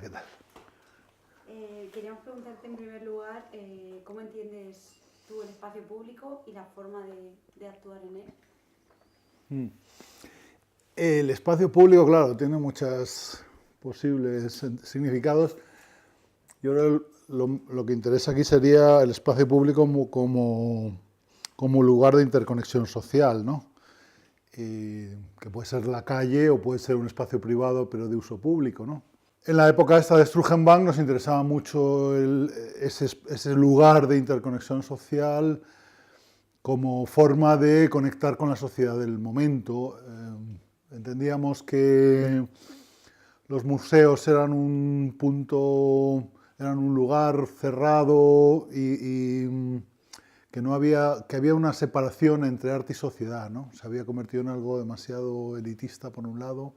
Hola, ¿qué tal? Queríamos preguntarte en primer lugar cómo entiendes tú el espacio público y la forma de actuar en él. El espacio público, claro, tiene muchos posibles significados. Yo creo que lo que interesa aquí sería el espacio público como lugar de interconexión social, ¿no? Que puede ser la calle o puede ser un espacio privado, pero de uso público, ¿no? En la época esta de Strugenbank nos interesaba mucho ese lugar de interconexión social como forma de conectar con la sociedad del momento. Entendíamos que los museos eran un punto, eran un lugar cerrado y que había una separación entre arte y sociedad, ¿no? Se había convertido en algo demasiado elitista por un lado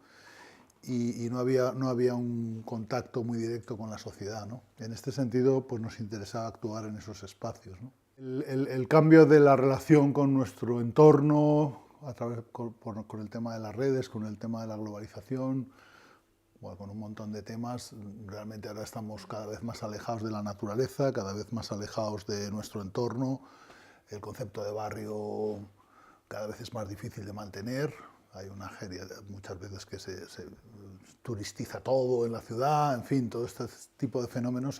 y no había un contacto muy directo con la sociedad, ¿no? En este sentido, pues nos interesaba actuar en esos espacios, ¿no? El cambio de la relación con nuestro entorno, con el tema de las redes, con el tema de la globalización, bueno, con un montón de temas, realmente ahora estamos cada vez más alejados de la naturaleza, cada vez más alejados de nuestro entorno, el concepto de barrio cada vez es más difícil de mantener. Hay una serie muchas veces que se turistiza todo en la ciudad, en fin, todo este tipo de fenómenos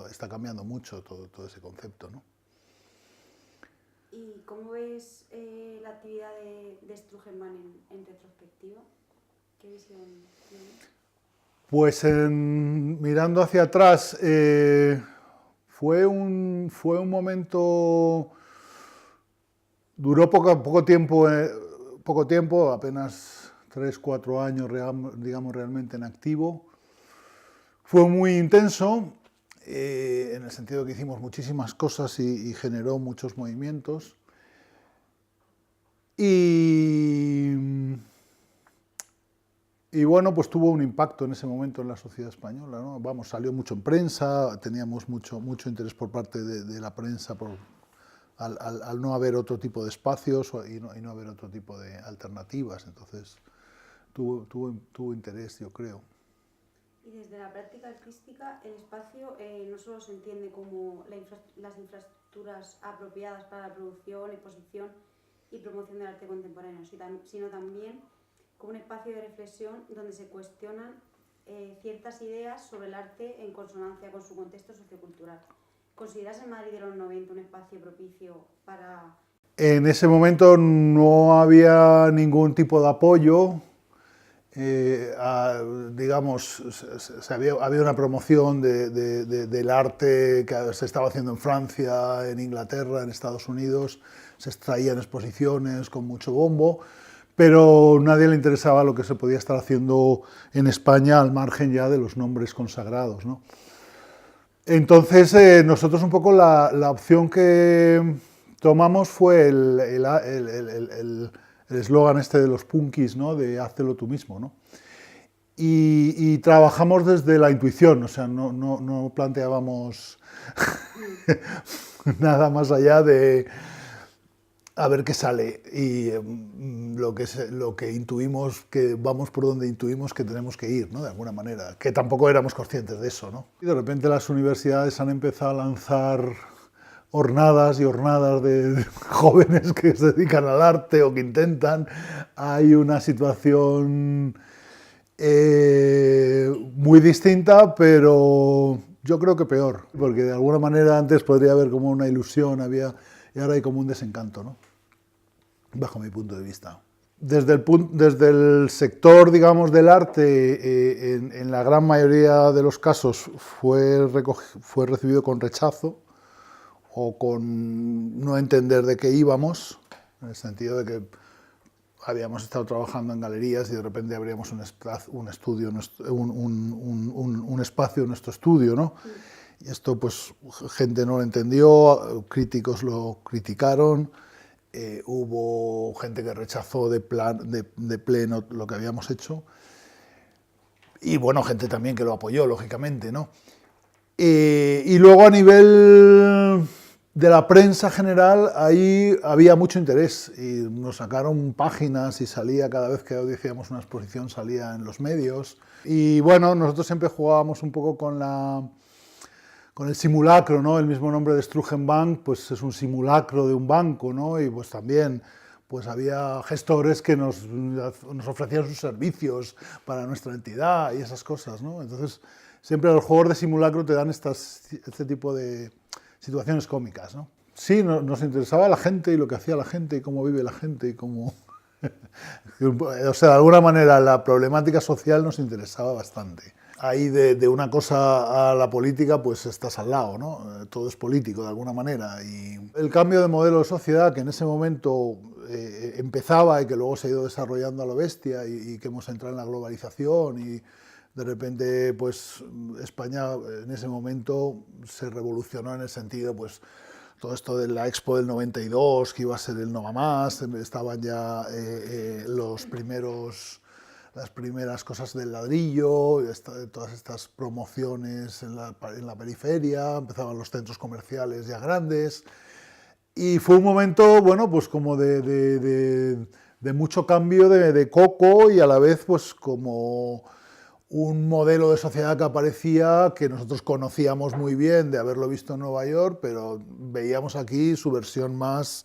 está cambiando mucho todo ese concepto, ¿no? ¿Y cómo ves la actividad de Strugenbank en retrospectiva? ¿Qué visión tienes? Pues mirando hacia atrás, fue un momento, duró poco tiempo, apenas 3-4 años, digamos, realmente en activo. Fue muy intenso, en el sentido que hicimos muchísimas cosas y generó muchos movimientos. Y bueno, pues tuvo un impacto en ese momento en la sociedad española, ¿no? Vamos, salió mucho en prensa, teníamos mucho interés por parte de la prensa al no haber otro tipo de espacios y no haber otro tipo de alternativas. Entonces, tuvo interés, yo creo. Y desde la práctica artística, el espacio no solo se entiende como las infraestructuras apropiadas para la producción, exposición y promoción del arte contemporáneo, sino también como un espacio de reflexión donde se cuestionan ciertas ideas sobre el arte en consonancia con su contexto sociocultural. ¿Consideras el Madrid de los 90 un espacio propicio para...? En ese momento no había ningún tipo de apoyo. Digamos, había una promoción del arte que se estaba haciendo en Francia, en Inglaterra, en Estados Unidos, se extraían exposiciones con mucho bombo, pero nadie le interesaba lo que se podía estar haciendo en España al margen ya de los nombres consagrados, ¿no? Entonces, nosotros un poco la opción que tomamos fue el eslogan este de los punkis, ¿no? De háztelo tú mismo, ¿no? Y trabajamos desde la intuición, o sea, no planteábamos nada más allá de a ver qué sale. Y lo que intuimos, que vamos por donde intuimos que tenemos que ir, ¿no? De alguna manera, que tampoco éramos conscientes de eso, ¿no? Y de repente las universidades han empezado a lanzar hornadas y hornadas de jóvenes que se dedican al arte o que intentan. Hay una situación muy distinta, pero yo creo que peor, porque de alguna manera antes podría haber como una ilusión, y ahora hay como un desencanto, ¿no? Bajo mi punto de vista. Desde el sector, digamos, del arte, en la gran mayoría de los casos fue recibido con rechazo o con no entender de qué íbamos, en el sentido de que habíamos estado trabajando en galerías y de repente abríamos un espacio en nuestro estudio, ¿no? Y esto, pues, gente no lo entendió, críticos lo criticaron, hubo gente que rechazó de pleno lo que habíamos hecho, y bueno, gente también que lo apoyó, lógicamente, ¿no? Y luego a nivel de la prensa general, ahí había mucho interés y nos sacaron páginas y salía cada vez que decíamos una exposición, salía en los medios. Y bueno, nosotros siempre jugábamos un poco con el simulacro, ¿no? El mismo nombre de Strugenbank, pues es un simulacro de un banco, ¿no? Y pues también pues había gestores que nos ofrecían sus servicios para nuestra entidad y esas cosas, ¿no? Entonces, siempre los juegos de simulacro te dan este tipo de situaciones cómicas, ¿no? Sí, nos interesaba la gente y lo que hacía la gente y cómo vive la gente y cómo... O sea, de alguna manera la problemática social nos interesaba bastante. Ahí de una cosa a la política, pues estás al lado, ¿no? Todo es político de alguna manera. Y el cambio de modelo de sociedad que en ese momento empezaba y que luego se ha ido desarrollando a lo bestia y que hemos entrado en la globalización y de repente pues España en ese momento se revolucionó en el sentido pues todo esto de la Expo del 92, que iba a ser el No Va Más, estaban ya las primeras cosas del ladrillo, todas estas promociones en la periferia, empezaban los centros comerciales ya grandes, y fue un momento, bueno, pues como de mucho cambio de coco y a la vez pues como un modelo de sociedad que aparecía que nosotros conocíamos muy bien de haberlo visto en Nueva York, pero veíamos aquí su versión más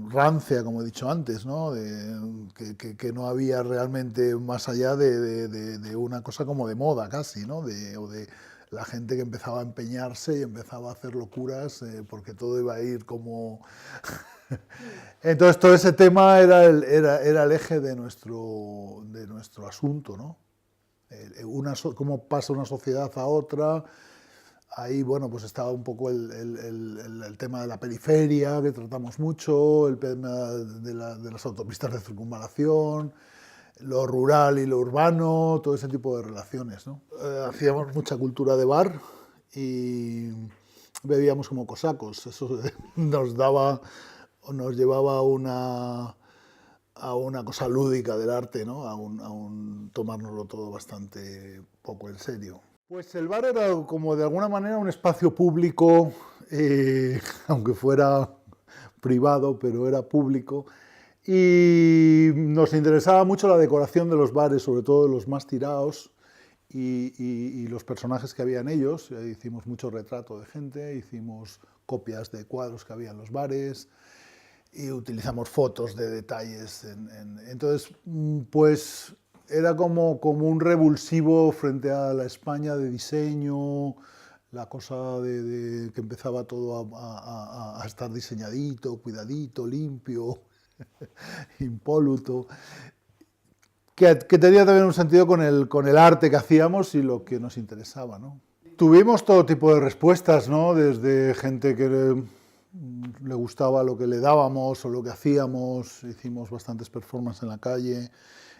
rancia, como he dicho antes, ¿no? Que no había realmente más allá de una cosa como de moda casi, ¿no? O de la gente que empezaba a empeñarse y empezaba a hacer locuras porque todo iba a ir como... Entonces todo ese tema era el eje de nuestro asunto, ¿no? Cómo pasa una sociedad a otra. Ahí, bueno, pues estaba un poco el tema de la periferia, que tratamos mucho, el tema de las autopistas de circunvalación, lo rural y lo urbano, todo ese tipo de relaciones, ¿no? Hacíamos mucha cultura de bar y bebíamos como cosacos. Eso nos llevaba a una cosa lúdica del arte, ¿no? A un tomárnoslo todo bastante poco en serio. Pues el bar era como de alguna manera un espacio público, aunque fuera privado, pero era público, y nos interesaba mucho la decoración de los bares, sobre todo de los más tirados, y los personajes que había en ellos. Hicimos mucho retrato de gente, hicimos copias de cuadros que había en los bares, y utilizamos fotos de detalles. Entonces, pues era como un revulsivo frente a la España de diseño, la cosa que empezaba todo a estar diseñadito, cuidadito, limpio, impoluto, que tenía también un sentido con el arte que hacíamos y lo que nos interesaba, ¿no? Tuvimos todo tipo de respuestas, ¿no? Desde gente que le gustaba lo que le dábamos o lo que hacíamos, hicimos bastantes performances en la calle,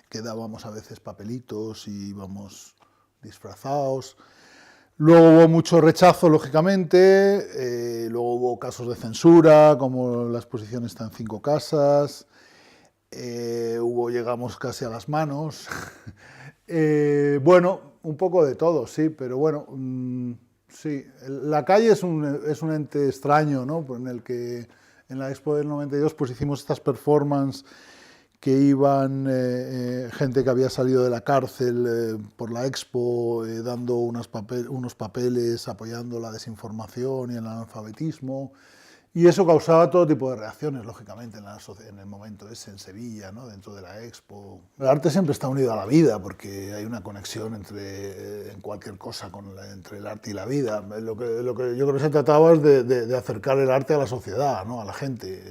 que dábamos a veces papelitos y íbamos disfrazados. Luego hubo mucho rechazo, lógicamente, luego hubo casos de censura, como la exposición está en 5 casas, llegamos casi a las manos. Bueno, un poco de todo, sí, pero bueno, sí, la calle es un ente extraño, ¿no? En el que en la Expo del 92 pues hicimos estas performances que iban gente que había salido de la cárcel por la Expo dando unos papeles apoyando la desinformación y el analfabetismo, y eso causaba todo tipo de reacciones, lógicamente, en el momento ese, en Sevilla, ¿no? Dentro de la Expo. El arte siempre está unido a la vida, porque hay una conexión en cualquier cosa entre el arte y la vida. Lo que yo creo que se trataba es de acercar el arte a la sociedad, ¿no? A la gente.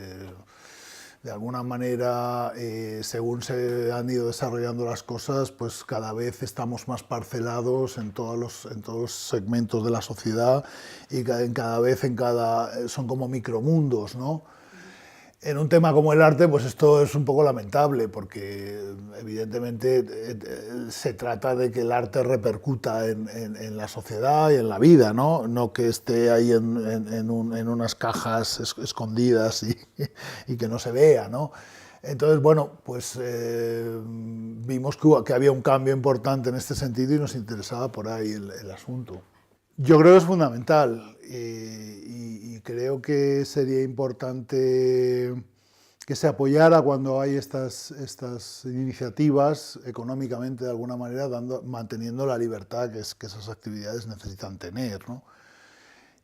De alguna manera, según se han ido desarrollando las cosas, pues cada vez estamos más parcelados en todos los segmentos de la sociedad y son como micromundos, ¿no? En un tema como el arte, pues esto es un poco lamentable, porque evidentemente se trata de que el arte repercuta en la sociedad y en la vida, ¿no? No que esté ahí en unas cajas escondidas y que no se vea, ¿no? Entonces, bueno, pues vimos que había un cambio importante en este sentido y nos interesaba por ahí el asunto. Yo creo que es fundamental y creo que sería importante que se apoyara cuando hay estas iniciativas económicamente de alguna manera, manteniendo la libertad que esas actividades necesitan tener, ¿no?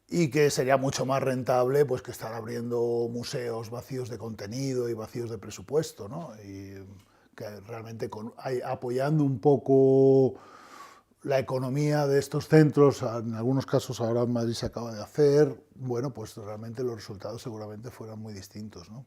Y que sería mucho más rentable pues, que estar abriendo museos vacíos de contenido y vacíos de presupuesto, ¿no? Y que realmente apoyando un poco la economía de estos centros, en algunos casos ahora en Madrid se acaba de hacer, bueno, pues realmente los resultados seguramente fueran muy distintos, ¿no?